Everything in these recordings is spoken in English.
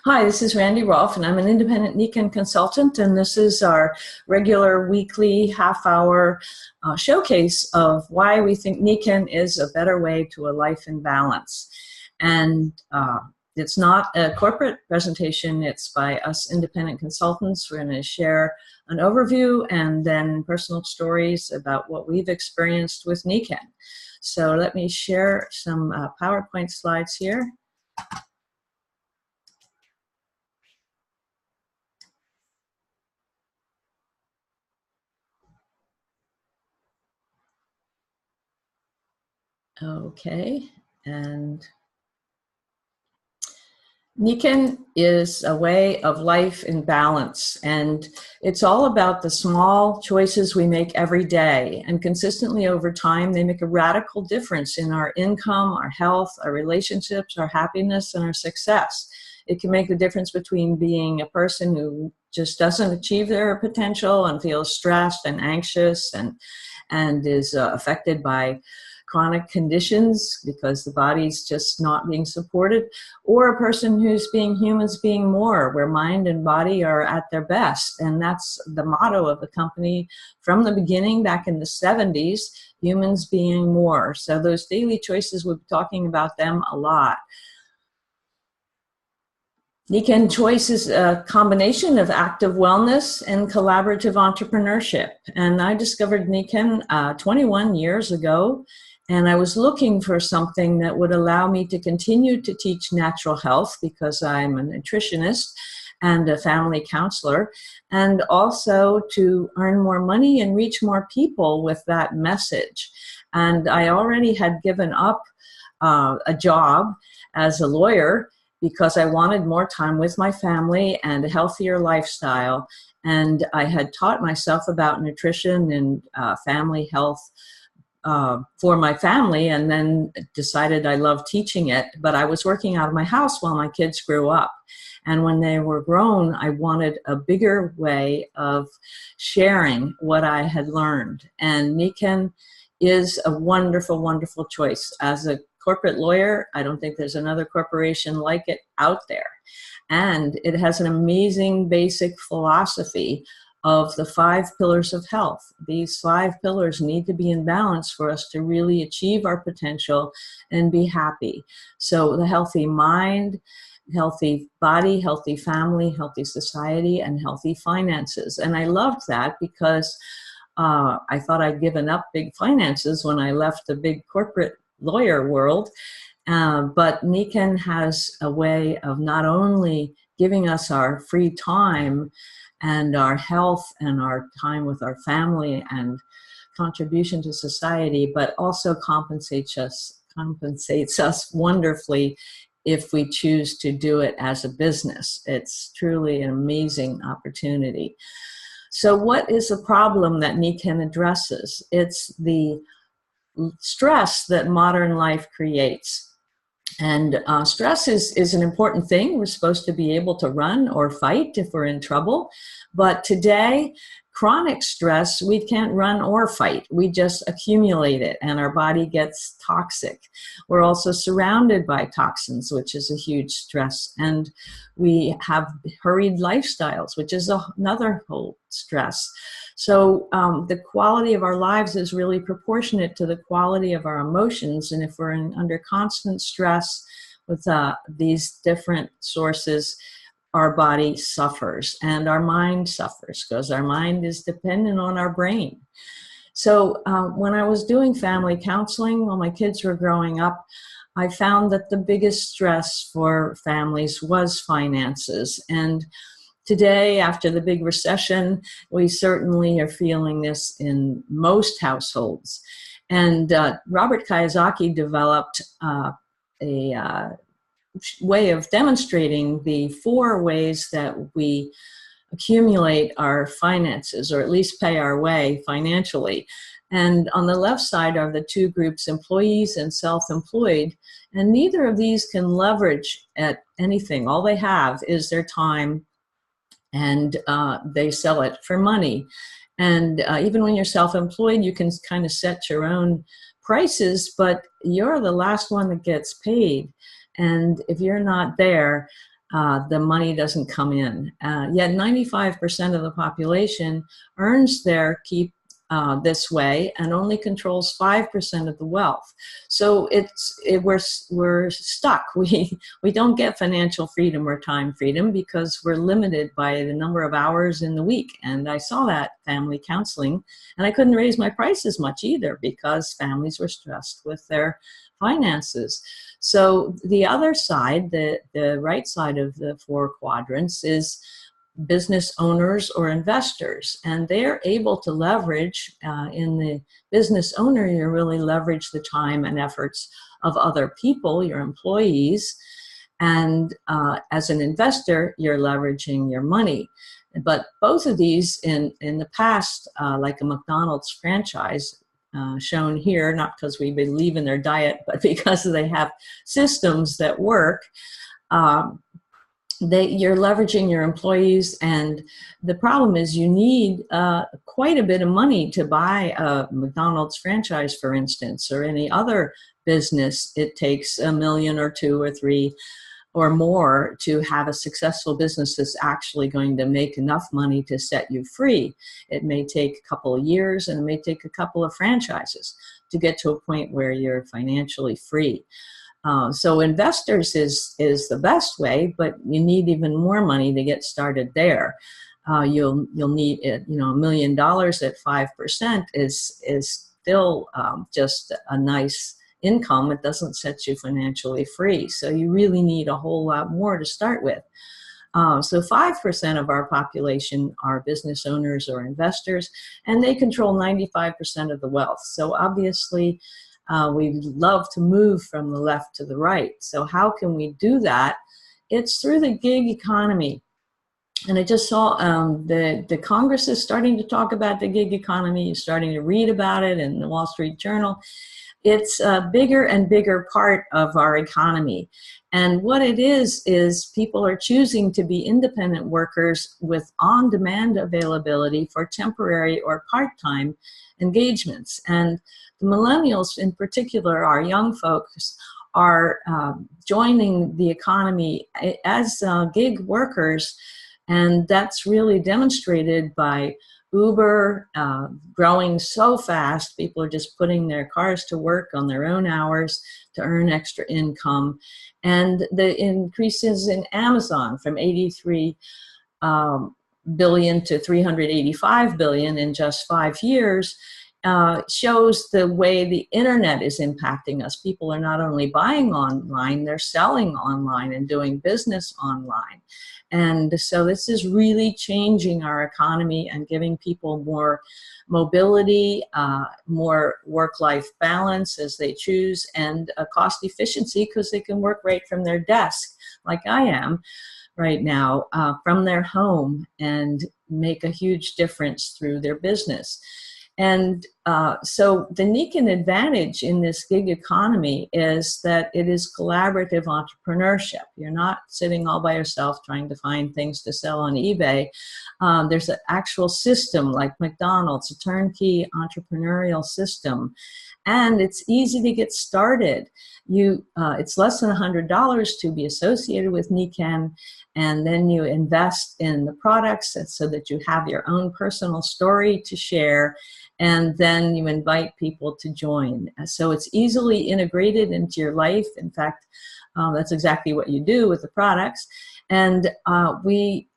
Hi, this is Randy Rolfe, and I'm an independent Nikken consultant, and this is our regular weekly half-hour showcase of why we think Nikken is a better way to a life in balance. And it's not a corporate presentation, it's by us independent consultants. We're going to share an overview and then personal stories about what we've experienced with Nikken. So let me share some PowerPoint slides here. Okay, and Nikken is a way of life in balance, and it's all about the small choices we make every day, and consistently over time they make a radical difference in our income, our health, our relationships, our happiness, and our success. It can make the difference between being a person who just doesn't achieve their potential and feels stressed and anxious and is affected by chronic conditions because the body's just not being supported, or a person who's being humans being more, where mind and body are at their best. And that's the motto of the company from the beginning back in the 70s, humans being more. So those daily choices, we'll be talking about them a lot. Nikken Choice is a combination of active wellness and collaborative entrepreneurship. And I discovered Nikken 21 years ago. And I was looking for something that would allow me to continue to teach natural health because I'm a nutritionist and a family counselor, and also to earn more money and reach more people with that message. And I already had given up a job as a lawyer because I wanted more time with my family and a healthier lifestyle. And I had taught myself about nutrition and family health for my family, and then decided I loved teaching it. But I was working out of my house while my kids grew up. And when they were grown, I wanted a bigger way of sharing what I had learned. And Nikken is a wonderful, wonderful choice. As a corporate lawyer, I don't think there's another corporation like it out there. And it has an amazing basic philosophy of the 5 pillars of health. These 5 pillars need to be in balance for us to really achieve our potential and be happy. So the healthy mind, healthy body, healthy family, healthy society, and healthy finances. And I loved that because I thought I'd given up big finances when I left the big corporate lawyer world. But Nikken has a way of not only giving us our free time and our health and our time with our family and contribution to society, but also compensates us wonderfully if we choose to do it as a business. It's truly an amazing opportunity. So what is the problem that Nikken addresses? It's the stress that modern life creates. And stress is an important thing. We're supposed to be able to run or fight if we're in trouble. But today, chronic stress, we can't run or fight. We just accumulate it and our body gets toxic. We're also surrounded by toxins, which is a huge stress. And we have hurried lifestyles, which is another whole stress. So the quality of our lives is really proportionate to the quality of our emotions. And if we're under constant stress with these different sources, our body suffers and our mind suffers because our mind is dependent on our brain. So when I was doing family counseling while my kids were growing up, I found that the biggest stress for families was finances. And today, after the big recession, we certainly are feeling this in most households. And Robert Kiyosaki developed a way of demonstrating the 4 ways that we accumulate our finances, or at least pay our way financially. And on the left side are the 2 groups, employees and self-employed. And neither of these can leverage at anything. All they have is their time, and they sell it for money. And even when you're self-employed, you can kind of set your own prices, but you're the last one that gets paid. And if you're not there, the money doesn't come in. Yet 95% of the population earns their keep this way and only controls 5% of the wealth. So we're stuck. We don't get financial freedom or time freedom because we're limited by the number of hours in the week. And I saw that family counseling, and I couldn't raise my prices much either because families were stressed with their finances. So the other side, the right side of the four quadrants, is business owners or investors, and they're able to leverage, in the business owner, you really leverage the time and efforts of other people, your employees, and as an investor, you're leveraging your money. But both of these in the past, like a McDonald's franchise, shown here, not because we believe in their diet, but because they have systems that work, you're leveraging your employees, and the problem is you need quite a bit of money to buy a McDonald's franchise, for instance, or any other business. It takes $1 million or $2 or $3 or more to have a successful business that's actually going to make enough money to set you free. It may take a couple of years, and it may take a couple of franchises to get to a point where you're financially free. So investors is the best way, but you need even more money to get started there. You'll need $1 million at 5% is still just a nice income. It doesn't set you financially free. So you really need a whole lot more to start with. So 5% of our population are business owners or investors, and they control 95% of the wealth. So obviously, we love to move from the left to the right. So how can we do that? It's through the gig economy. And I just saw the Congress is starting to talk about the gig economy. You're starting to read about it in the Wall Street Journal. It's a bigger and bigger part of our economy. And what it is people are choosing to be independent workers with on-demand availability for temporary or part-time engagements. And the millennials in particular, our young folks, are joining the economy as gig workers, and that's really demonstrated by Uber growing so fast. People are just putting their cars to work on their own hours to earn extra income. And the increases in Amazon from 83 billion to 385 billion in just 5 years shows the way the internet is impacting us. People are not only buying online, they're selling online and doing business online. And so this is really changing our economy and giving people more mobility, more work-life balance as they choose, and a cost efficiency because they can work right from their desk, like I am right now, from their home, and make a huge difference through their business. And so the Nikken advantage in this gig economy is that it is collaborative entrepreneurship. You're not sitting all by yourself trying to find things to sell on eBay. There's an actual system like McDonald's, a turnkey entrepreneurial system. And it's easy to get started. It's less than $100 to be associated with Nikken, and then you invest in the products so that you have your own personal story to share, and then you invite people to join. So it's easily integrated into your life. In fact, that's exactly what you do with the products. And we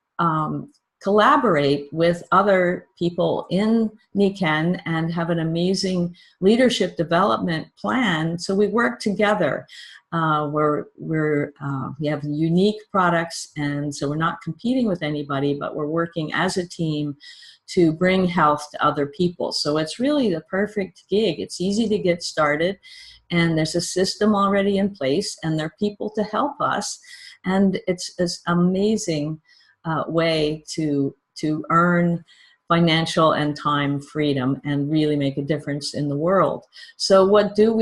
collaborate with other people in Nikken and have an amazing leadership development plan. So we work together. We have unique products, and so we're not competing with anybody, but we're working as a team to bring health to other people. So it's really the perfect gig. It's easy to get started, and there's a system already in place, and there are people to help us, and it's an amazing way to earn financial and time freedom and really make a difference in the world. So what do?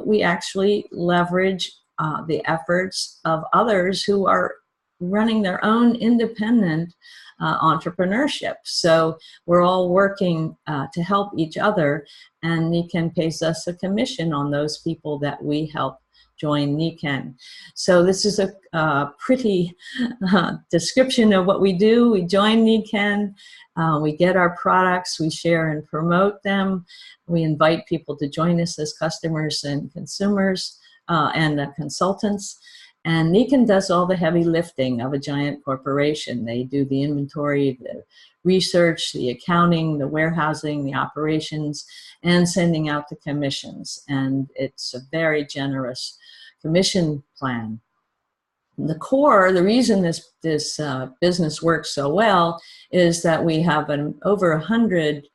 We actually leverage the efforts of others who are running their own independent entrepreneurship. So we're all working to help each other, and Nikken pays us a commission on those people that we help join Nikken. So this is a pretty description of what we do. We join Nikken, we get our products, we share and promote them. We invite people to join us as customers and consumers and consultants. And Nikken does all the heavy lifting of a giant corporation. They do the inventory, the research, the accounting, the warehousing, the operations, and sending out the commissions. And it's a very generous commission plan. The core, the reason this business works so well is that we have over 100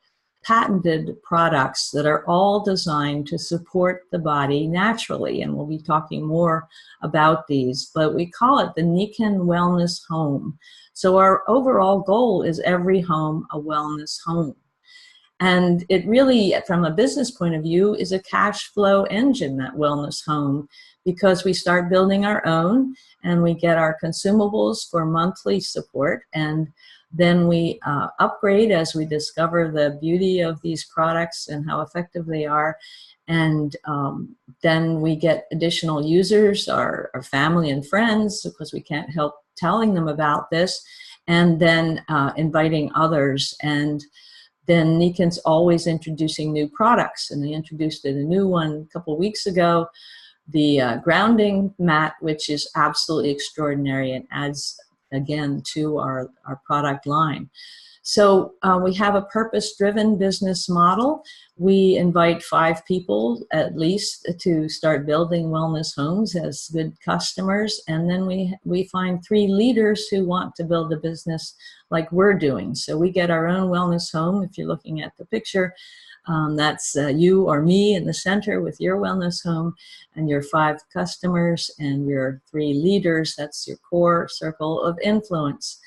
patented products that are all designed to support the body naturally, and we'll be talking more about these, but we call it the Nikken Wellness Home. So our overall goal is every home a wellness home. And it really, from a business point of view, is a cash flow engine, that wellness home, because we start building our own and we get our consumables for monthly support, and then we upgrade as we discover the beauty of these products and how effective they are. And then we get additional users, our family and friends, because we can't help telling them about this, and then inviting others. And then Nikken's always introducing new products, and they introduced a new one a couple weeks ago, the grounding mat, which is absolutely extraordinary and adds again to our product line. So we have a purpose-driven business model. We invite 5 people at least to start building wellness homes as good customers, and then we find 3 leaders who want to build a business like we're doing. So we get our own wellness home. If you're looking at the picture, that's you or me in the center with your wellness home, and your 5 customers and your 3 leaders. That's your core circle of influence.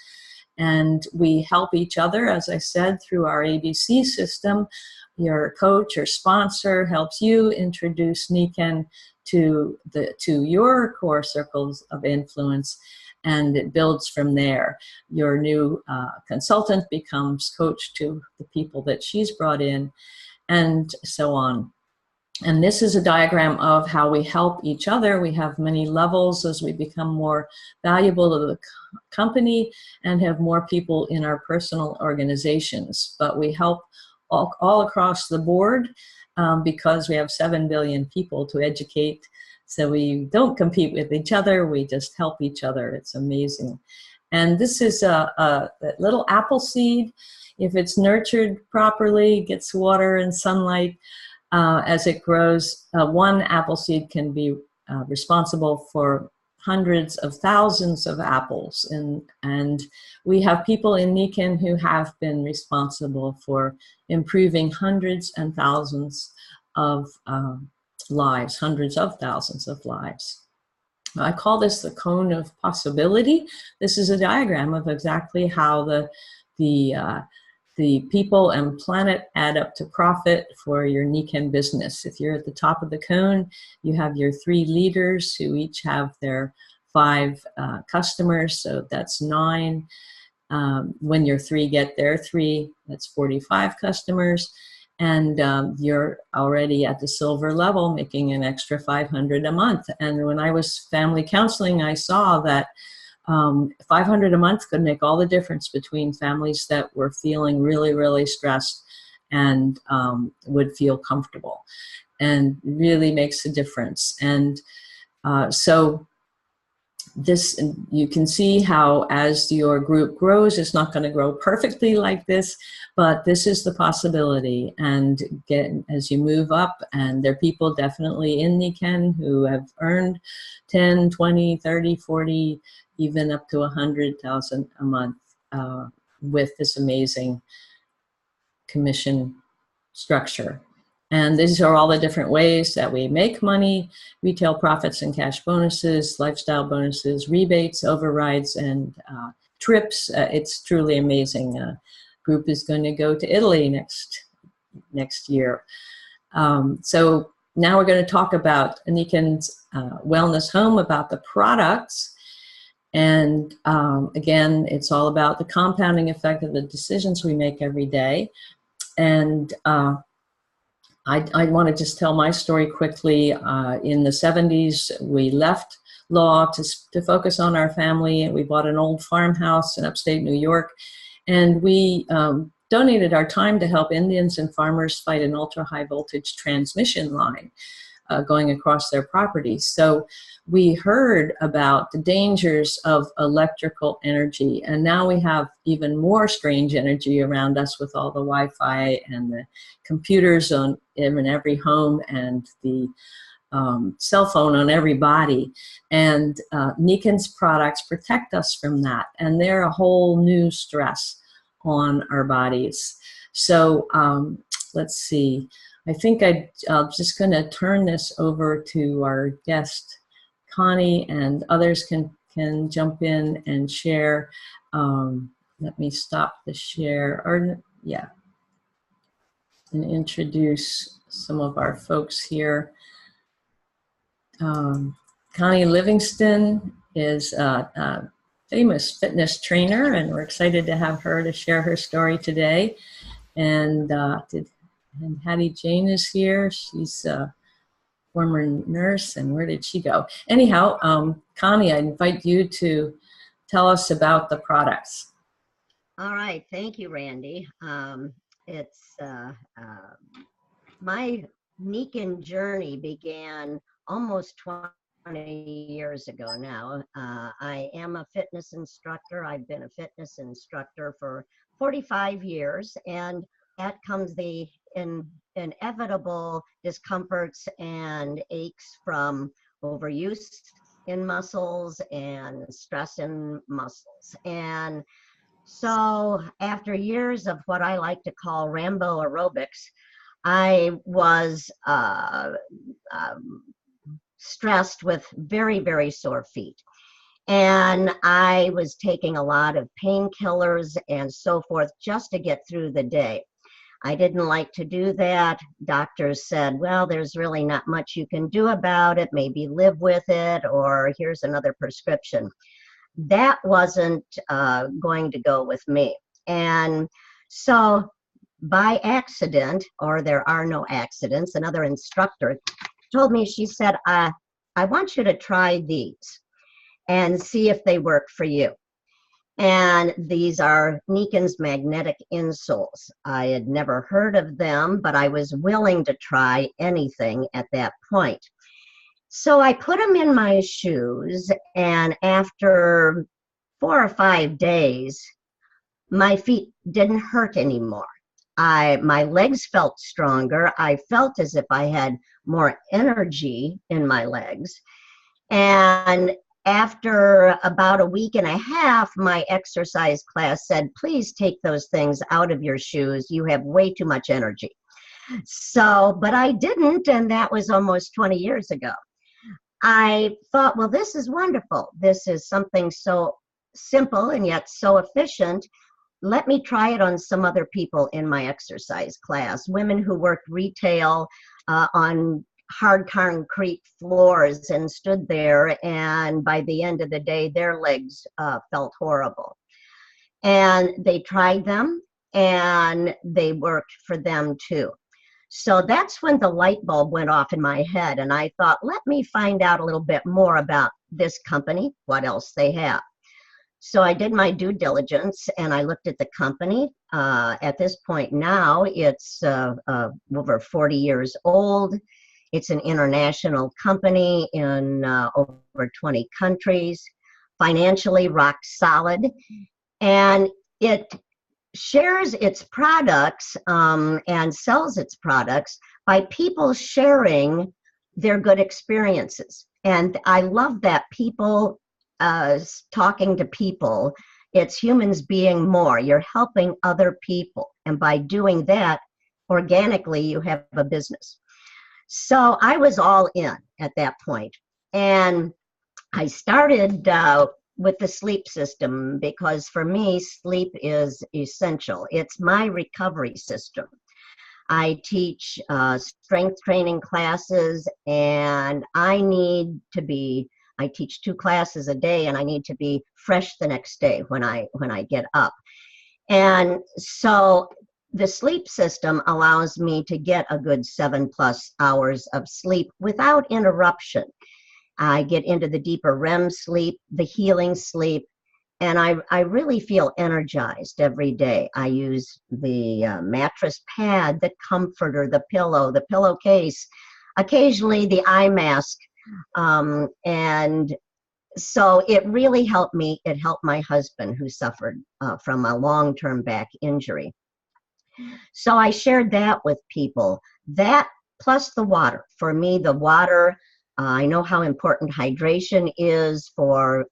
And we help each other, as I said, through our ABC system. Your coach or sponsor helps you introduce Nikken to your core circles of influence, and it builds from there. Your new consultant becomes coach to the people that she's brought in, and so on. And this is a diagram of how we help each other. We have many levels as we become more valuable to the company and have more people in our personal organizations. But we help all across the board because we have 7 billion people to educate. So we don't compete with each other, we just help each other. It's amazing. And this is a little apple seed. If it's nurtured properly, gets water and sunlight, as it grows, one apple seed can be responsible for hundreds of thousands of apples. And we have people in Nikken who have been responsible for improving hundreds and thousands of lives, hundreds of thousands of lives. I call this the cone of possibility. This is a diagram of exactly how the people and planet add up to profit for your Nikken business. If you're at the top of the cone, you have your 3 leaders who each have their 5 customers, so that's 9. When your 3 get their 3, that's 45 customers. And you're already at the silver level, making an extra 500 a month. And when I was family counseling, I saw that 500 a month could make all the difference between families that were feeling really, really stressed and would feel comfortable, and really makes a difference. And so this, you can see how as your group grows, it's not going to grow perfectly like this, but this is the possibility. And as you move up, and there are people definitely in Nikken who have earned 10, 20, 30, 40, even up to 100,000 a month with this amazing commission structure. And these are all the different ways that we make money: retail profits and cash bonuses, lifestyle bonuses, rebates, overrides, and trips. It's truly amazing. Group is going to go to Italy next year. So now we're going to talk about Nikken's Wellness Home, about the products. And again, it's all about the compounding effect of the decisions we make every day. And I want to just tell my story quickly. In the 70s, we left law to focus on our family. We bought an old farmhouse in upstate New York, and we donated our time to help Indians and farmers fight an ultra-high voltage transmission line going across their property. So we heard about the dangers of electrical energy, and now we have even more strange energy around us with all the Wi-Fi and the computers in every home and the cell phone on every body. And Nikken's products protect us from that, and they're a whole new stress on our bodies. So let's see. I think I'm just going to turn this over to our guest, Connie, and others can jump in and share. Let me stop the share, or yeah, and introduce some of our folks here. Connie Livingston is a famous fitness trainer, and we're excited to have her to share her story today. And Hattie Jane is here. She's a former nurse, and where did she go? Anyhow, Connie, I invite you to tell us about the products. All right, thank you, Randy. It's my Nikken journey began almost 20 years ago now. I am a fitness instructor. I've been a fitness instructor for 45 years, and that comes the inevitable discomforts and aches from overuse in muscles and stress in muscles. And so after years of what I like to call Rambo aerobics, I was stressed with very, very sore feet. And I was taking a lot of painkillers and so forth just to get through the day. I didn't like to do that. Doctors said, well, there's really not much you can do about it. Maybe live with it, or here's another prescription. That wasn't going to go with me. And so by accident, or there are no accidents, another instructor told me, she said, I want you to try these and see if they work for you. And these are Nikken's magnetic insoles. I had never heard of them, but I was willing to try anything at that point. So I put them in my shoes, and after 4 or 5 days, my feet didn't hurt anymore. My legs felt stronger. I felt as if I had more energy in my legs. And after about a week and a half, my exercise class said, please take those things out of your shoes. You have way too much energy. So, but I didn't, and that was almost 20 years ago. I thought, well, this is wonderful. This is something so simple and yet so efficient. Let me try it on some other people in my exercise class, women who worked retail on hard concrete floors and stood there, and by the end of the day, their legs felt horrible. And they tried them, and they worked for them too. So that's when the light bulb went off in my head, and I thought, let me find out a little bit more about this company, what else they have. So I did my due diligence, and I looked at the company. At this point now, it's over 40 years old. It's an international company in over 20 countries, financially rock solid, and it shares its products and sells its products by people sharing their good experiences. And I love that, people talking to people. It's humans being more. You're helping other people. And by doing that, organically, you have a business. So I was all in at that point. And I started with the sleep system, because for me, sleep is essential. It's my recovery system. I teach strength training classes, and I teach 2 classes a day, and I need to be fresh the next day when I get up. And so the sleep system allows me to get a good 7+ hours of sleep without interruption. I get into the deeper REM sleep, the healing sleep, and I really feel energized every day. I use the mattress pad, the comforter, the pillowcase, occasionally the eye mask, and so it really helped me. It helped my husband, who suffered from a long-term back injury. So I shared that with people. That plus the water. For me, the water, I know how important hydration is for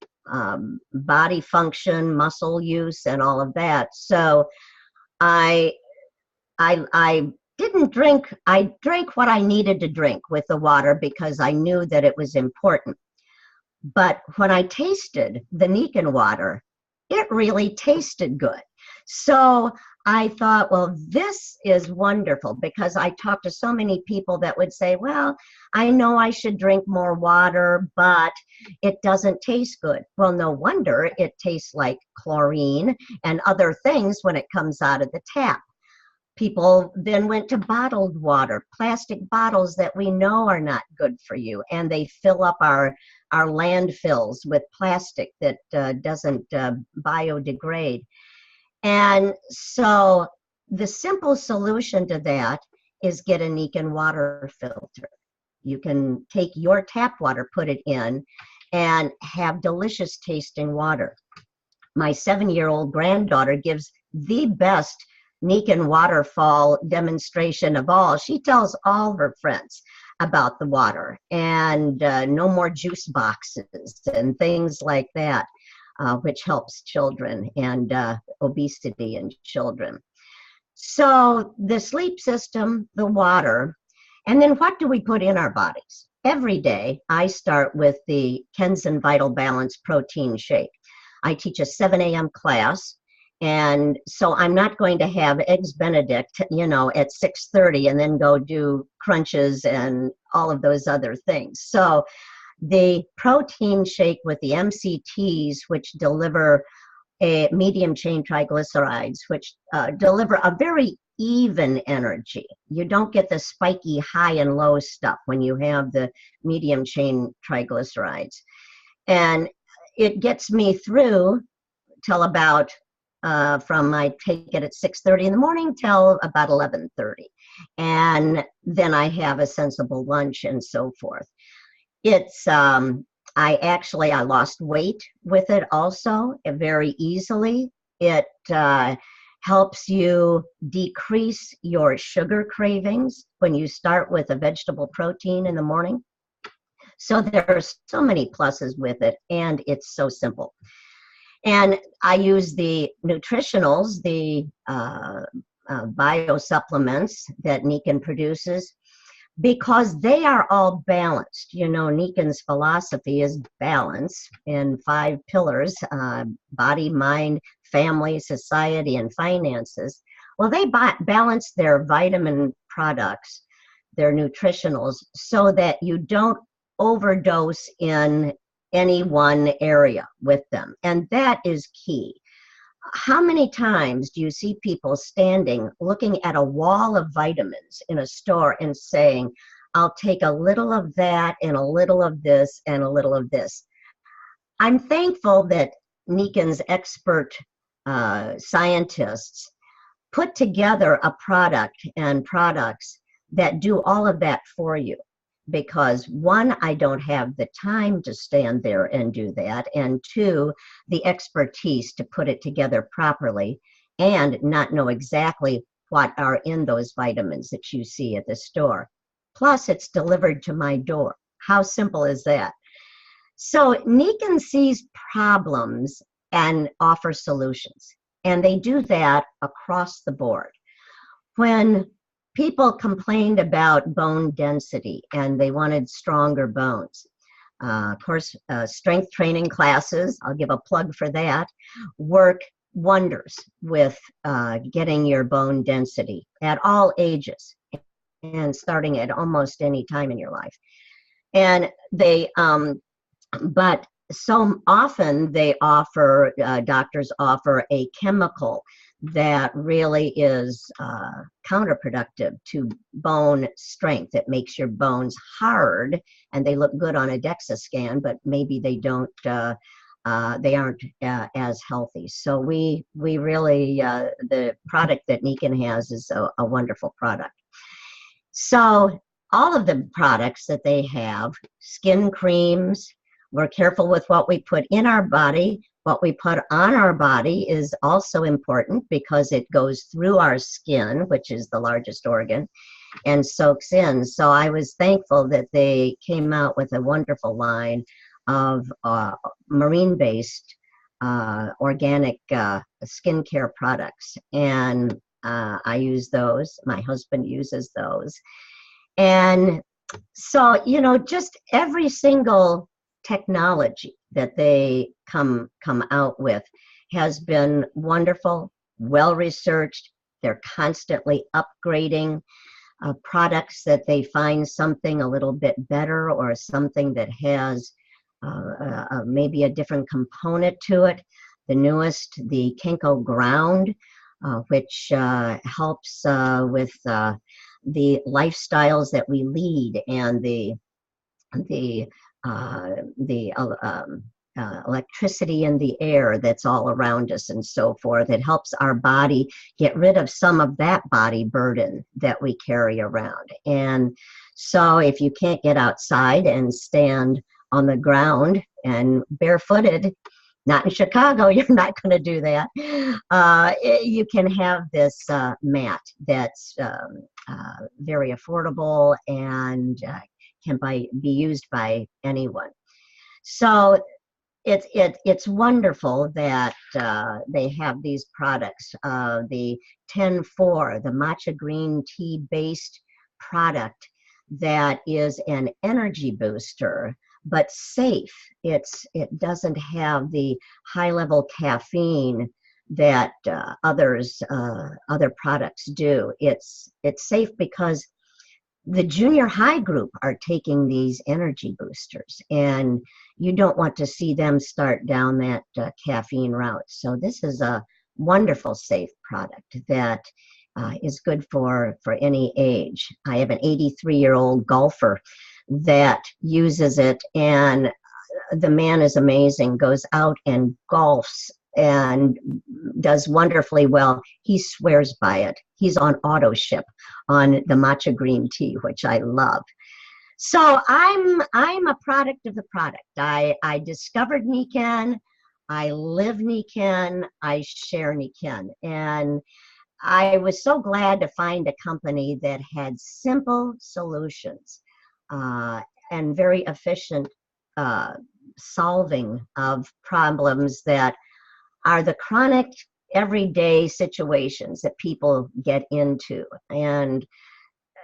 body function, muscle use, and all of that. So I didn't drink. I drank what I needed to drink with the water because I knew that it was important. But when I tasted the Nikken water, it really tasted good. So I thought, well, this is wonderful, because I talked to so many people that would say, well, I know I should drink more water, but it doesn't taste good. Well, no wonder. It tastes like chlorine and other things when it comes out of the tap. People then went to bottled water, plastic bottles that we know are not good for you, and they fill up our landfills with plastic that doesn't biodegrade. And so the simple solution to that is get a Nikken water filter. You can take your tap water, put it in, and have delicious tasting water. My 7-year-old granddaughter gives the best Nikken waterfall demonstration of all. She tells all her friends about the water, and no more juice boxes and things like that, which helps children and obesity in children. So the sleep system, the water, and then what do we put in our bodies? Every day I start with the Kenzen Vital Balance protein shake. I teach a 7 a.m. class. And so I'm not going to have Eggs Benedict, at 6:30 and then go do crunches and all of those other things. So the protein shake with the MCTs, which deliver a medium chain triglycerides, which deliver a very even energy. You don't get the spiky high and low stuff when you have the medium chain triglycerides. And it gets me through till about from I take it at 6:30 in the morning till about 11:30. And then I have a sensible lunch and so forth. It's, I lost weight with it also very easily. It helps you decrease your sugar cravings when you start with a vegetable protein in the morning. So there are so many pluses with it, and it's so simple. And I use the nutritionals, the bio supplements that Nikken produces, because they are all balanced. Nikken's philosophy is balance in 5 pillars: body, mind, family, society, and finances. Well, they balance their vitamin products, their nutritionals, so that you don't overdose in any one area with them. And that is key. How many times do you see people standing looking at a wall of vitamins in a store and saying, I'll take a little of that and a little of this and a little of this? I'm thankful that Nikken's expert scientists put together a product and products that do all of that for you. Because 1, I don't have the time to stand there and do that, and 2, the expertise to put it together properly and not know exactly what are in those vitamins that you see at the store. Plus, it's delivered to my door. How simple is that? So Nikken sees problems and offers solutions, and they do that across the board. When people complained about bone density and they wanted stronger bones. Of course, strength training classes, I'll give a plug for that, work wonders with getting your bone density at all ages and starting at almost any time in your life. And they, but so often they offer, doctors offer a chemical that really is counterproductive to bone strength. It makes your bones hard, and they look good on a DEXA scan, but maybe they don't. They aren't as healthy. So we really the product that Nikken has is a wonderful product. So all of the products that they have, skin creams, we're careful with what we put in our body. What we put on our body is also important because it goes through our skin, which is the largest organ, and soaks in. So I was thankful that they came out with a wonderful line of marine-based organic skincare products. And I use those. My husband uses those. And so, you know, just every single technology that they come out with has been wonderful, well-researched. They're constantly upgrading products that they find something a little bit better or something that has maybe a different component to it. The newest, the Kenko Ground, which helps with the lifestyles that we lead and the electricity in the air that's all around us and so forth. It helps our body get rid of some of that body burden that we carry around. And so if you can't get outside and stand on the ground and barefooted, not in Chicago, you're not going to do that. You can have this mat that's very affordable and can be used by anyone. So it's wonderful that they have these products. The 10-4, the matcha green tea based product that is an energy booster, but safe. It doesn't have the high level caffeine that other products do. It's safe because the junior high group are taking these energy boosters, and you don't want to see them start down that caffeine route. So this is a wonderful, safe product that is good for any age. I have an 83-year-old golfer that uses it, and the man is amazing, goes out and golfs and does wonderfully well. He swears by it. He's on auto ship on the matcha green tea, which I love. So I'm a product of the product. I discovered Nikken. I live Nikken. I share Nikken. And I was so glad to find a company that had simple solutions and very efficient solving of problems that are the chronic everyday situations that people get into. And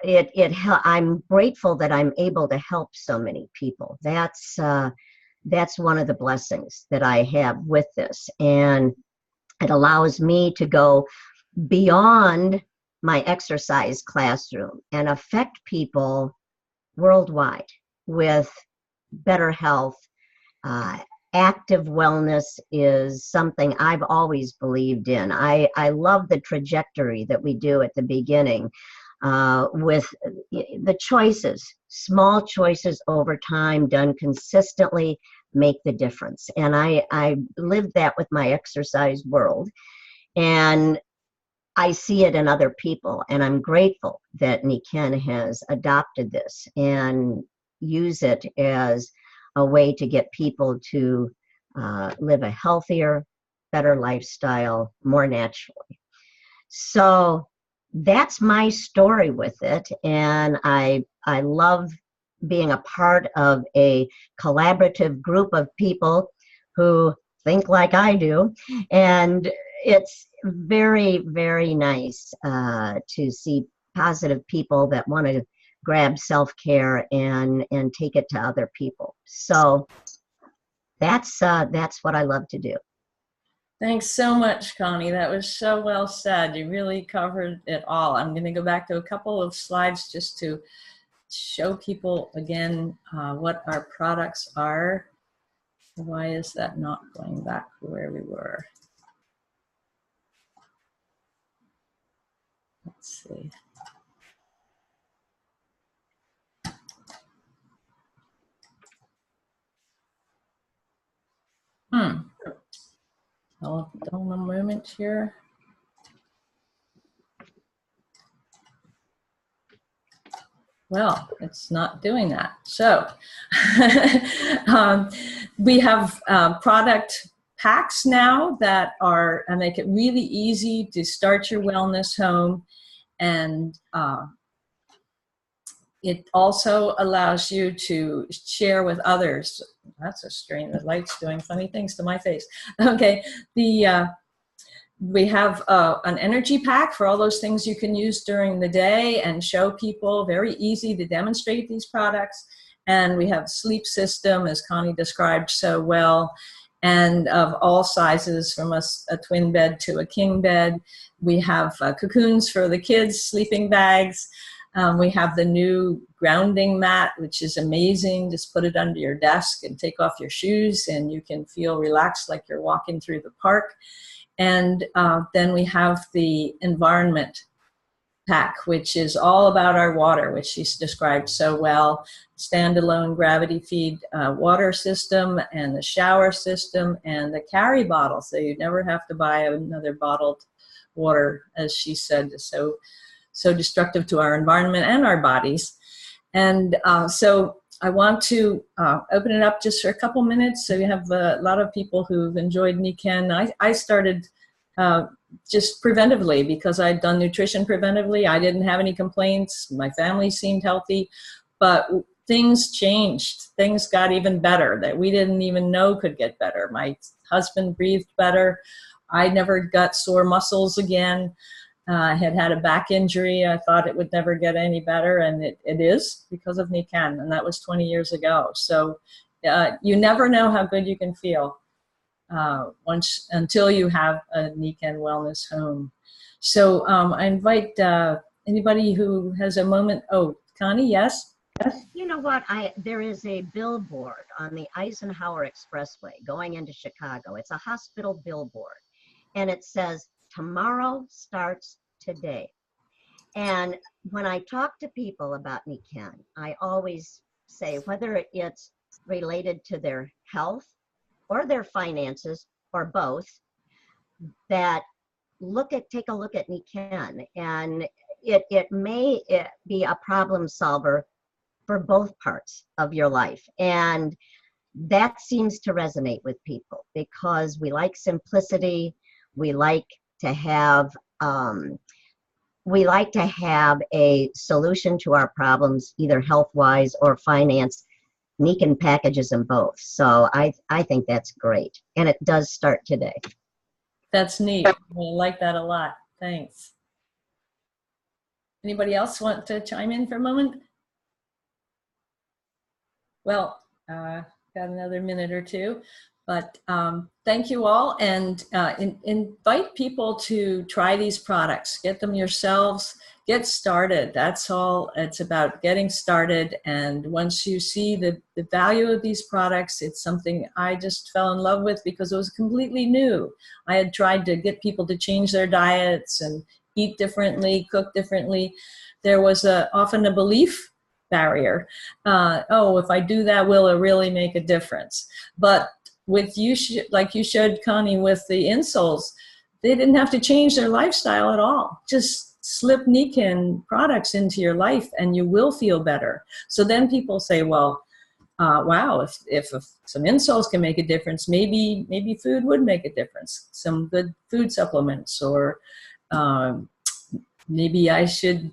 I'm grateful that I'm able to help so many people. That's one of the blessings that I have with this. And it allows me to go beyond my exercise classroom and affect people worldwide with better health. Active wellness is something I've always believed in. I love the trajectory that we do at the beginning with the choices. Small choices over time done consistently make the difference. And I lived that with my exercise world. And I see it in other people. And I'm grateful that Nikken has adopted this and use it as a way to get people to live a healthier, better lifestyle more naturally. So that's my story with it. And I love being a part of a collaborative group of people who think like I do. And it's very, very nice to see positive people that want to grab self-care and take it to other people. So that's what I love to do. Thanks so much, Connie. That was so well said. You really covered it all. I'm going to go back to a couple of slides just to show people again what our products are. Why is that not going back to where we were? Let's see. Hold on a moment here. Well, it's not doing that. So we have product packs now that are make it really easy to start your wellness home, and it also allows you to share with others. That's a strain. The light's doing funny things to my face. Okay, we have an energy pack for all those things you can use during the day and show people. Very easy to demonstrate these products. And we have sleep system, as Connie described so well, and of all sizes, from a twin bed to a king bed. We have cocoons for the kids, sleeping bags. We have the new grounding mat, which is amazing. Just put it under your desk and take off your shoes, and you can feel relaxed like you're walking through the park. And then we have the environment pack, which is all about our water, which she's described so well. Standalone gravity feed water system, and the shower system, and the carry bottle, so you never have to buy another bottled water, as she said, so destructive to our environment and our bodies. And so I want to open it up just for a couple minutes. So we have a lot of people who've enjoyed Nikken. I started just preventively because I'd done nutrition preventively. I didn't have any complaints. My family seemed healthy, but things changed. Things got even better that we didn't even know could get better. My husband breathed better. I never got sore muscles again. I had a back injury. I thought it would never get any better, and it is because of Nikken, and that was 20 years ago. So you never know how good you can feel until you have a Nikken wellness home. So I invite anybody who has a moment. Oh, Connie, yes? Yes. You know what? There is a billboard on the Eisenhower Expressway going into Chicago. It's a hospital billboard, and it says, "Tomorrow starts today." And when I talk to people about Nikken, I always say, whether it's related to their health or their finances or both, that take a look at Nikken, and it may be a problem solver for both parts of your life. And that seems to resonate with people because we like simplicity. We like to have a solution to our problems, either health-wise or finance. Nikken packages them both. So I think that's great. And it does start today. That's neat. I like that a lot. Thanks. Anybody else want to chime in for a moment? Well, got another minute or two. But thank you all, and invite people to try these products. Get them yourselves. Get started. That's all it's about, getting started. And once you see the value of these products, it's something I just fell in love with because it was completely new. I had tried to get people to change their diets and eat differently, cook differently. There was often a belief barrier. Oh, if I do that, will it really make a difference? But with like you showed, Connie, with the insoles, they didn't have to change their lifestyle at all. Just slip Nikken products into your life and you will feel better. So then people say, well, wow, if some insoles can make a difference, maybe food would make a difference. Some good food supplements, or maybe I should,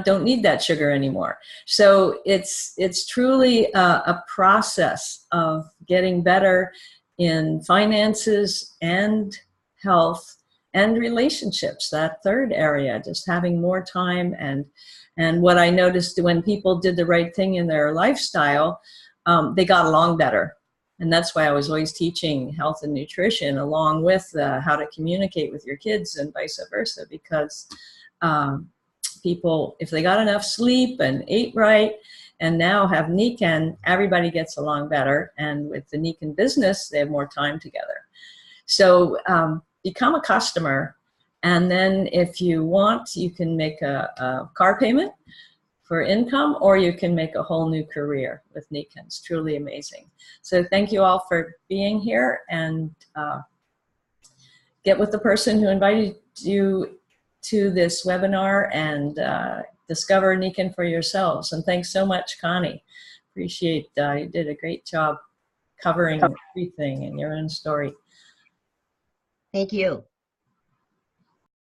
don't need that sugar anymore. So it's truly a process of getting better in finances and health and relationships, that third area, just having more time. And what I noticed when people did the right thing in their lifestyle, they got along better. And that's why I was always teaching health and nutrition along with how to communicate with your kids and vice versa, because people, if they got enough sleep and ate right and now have Nikken, everybody gets along better. And with the Nikken business, they have more time together. So become a customer And then if you want, you can make a car payment for income, or you can make a whole new career with Nikken. It's truly amazing. So thank you all for being here, and get with the person who invited you to this webinar and discover Nikken for yourselves. And thanks so much, Connie. Appreciate you did a great job covering everything in your own story. Thank you.